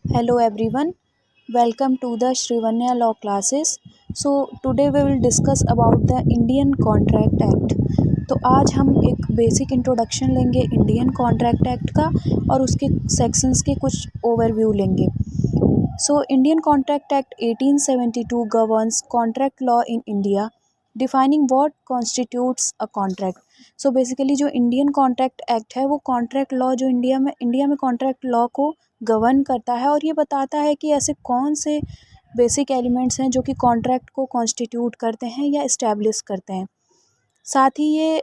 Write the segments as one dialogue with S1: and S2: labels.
S1: Hello everyone, welcome to the Shrivanya Law classes. So today we will discuss about the Indian Contract Act. तो आज हम एक basic introduction लेंगे Indian contract act का और उसके सेक्शंस के कुछ ओवरव्यू लेंगे. So Indian Contract Act 1872 governs contract law in India, defining what constitutes a contract. So basically जो इंडियन कॉन्ट्रैक्ट एक्ट है वो कॉन्ट्रैक्ट लॉ जो इंडिया में कॉन्ट्रैक्ट लॉ को गवर्न करता है और ये बताता है कि ऐसे कौन से बेसिक एलिमेंट्स हैं जो कि कॉन्ट्रैक्ट को कॉन्स्टिट्यूट करते हैं या इस्टेब्लिश करते हैं. साथ ही ये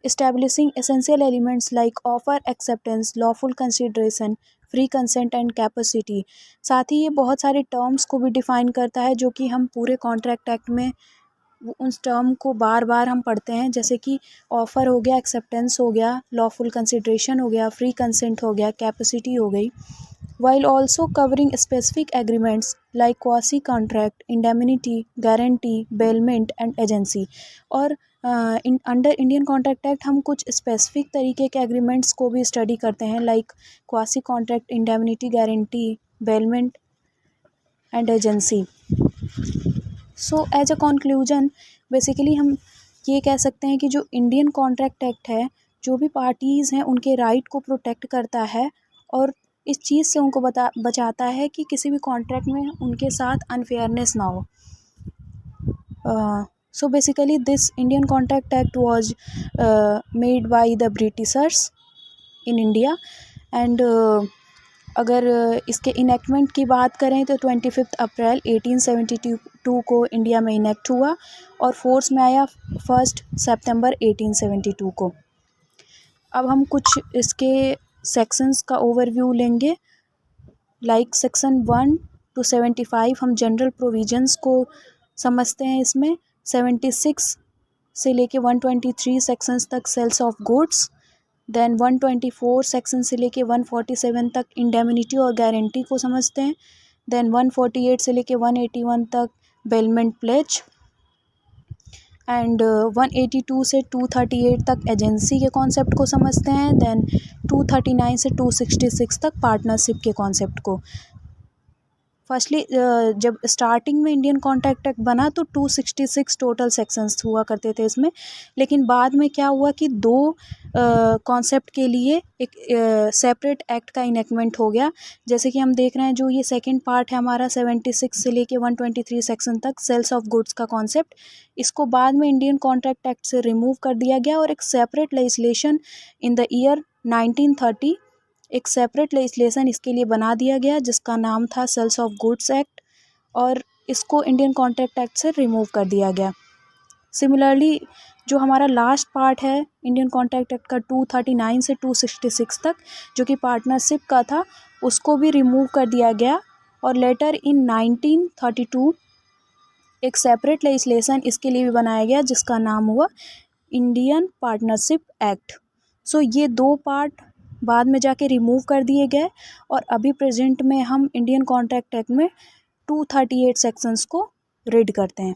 S1: establishing essential elements like offer acceptance, lawful consideration, free consent and capacity. साथ ही ये बहुत सारे टर्म्स को भी डिफ़ाइन करता है जो कि हम पूरे कॉन्ट्रैक्ट एक्ट में उस टर्म को बार बार हम पढ़ते हैं, जैसे कि ऑफ़र हो गया, एक्सेप्टेंस हो गया, लॉफुल कंसिडरेशन हो गया, फ्री कंसेंट हो गया, कैपेसिटी हो गई. while also covering specific agreements like quasi contract, indemnity, guarantee, bailment and agency. और अंडर इंडियन कॉन्ट्रैक्ट एक्ट हम कुछ स्पेसिफिक तरीके के एग्रीमेंट्स को भी स्टडी करते हैं like quasi contract, indemnity, guarantee, bailment and agency. So as a conclusion basically हम ये कह सकते हैं कि जो इंडियन कॉन्ट्रैक्ट एक्ट है जो भी पार्टीज़ हैं उनके राइट को प्रोटेक्ट करता है और इस चीज़ से उनको बचाता है कि किसी भी कॉन्ट्रैक्ट में उनके साथ अनफेयरनेस ना हो. So basically this Indian contract act was made by the Britishers in India and अगर इसके इनेक्टमेंट की बात करें तो 25 अप्रैल 1872 को इंडिया में इनेक्ट हुआ और फोर्स में आया 1 सितंबर 1872 को. अब हम कुछ इसके सेक्शंस का ओवरव्यू लेंगे. लाइक सेक्शन 1 to 75 हम जनरल प्रोविजंस को समझते हैं. इसमें 76 से लेके 123 सेक्शंस तक sales of goods, then 124 section से लेके 147 तक इंडेमनिटी और गारंटी को समझते हैं. देन 148 से लेके 181 तक बेलमेंट प्लेज एंड 182 से 238 तक एजेंसी के कॉन्सेप्ट को समझते हैं. देन 239 से 266 तक पार्टनरशिप के कॉन्सेप्ट को. फर्स्टली जब स्टार्टिंग में इंडियन कॉन्ट्रैक्ट एक्ट बना तो 266 टोटल सेक्शंस हुआ करते थे इसमें, लेकिन बाद में क्या हुआ कि दो कॉन्सेप्ट के लिए एक सेपरेट एक्ट का इनेक्टमेंट हो गया. जैसे कि हम देख रहे हैं जो ये सेकंड पार्ट है हमारा 76 से लेके 123 सेक्शन तक सेल्स ऑफ गुड्स का कॉन्सेप्ट, इसको बाद में इंडियन कॉन्ट्रैक्ट एक्ट से रिमूव कर दिया गया और एक separate legislation in the year 1930 एक सेपरेट लेजिस्लेशन इसके लिए बना दिया गया जिसका नाम था सेल्स ऑफ गुड्स एक्ट और इसको इंडियन कॉन्ट्रैक्ट एक्ट से रिमूव कर दिया गया. सिमिलरली जो हमारा लास्ट पार्ट है इंडियन कॉन्ट्रैक्ट एक्ट का 239 से 266 तक जो कि पार्टनरशिप का था उसको भी रिमूव कर दिया गया और लेटर इन 1932 एक सेपरेट लेजिस्लेशन इसके लिए भी बनाया गया जिसका नाम हुआ इंडियन पार्टनरशिप एक्ट. सो ये दो पार्ट बाद में जाके रिमूव कर दिए गए और अभी प्रेजेंट में हम इंडियन कॉन्ट्रैक्ट एक्ट में 238 सेक्शंस को रीड करते हैं.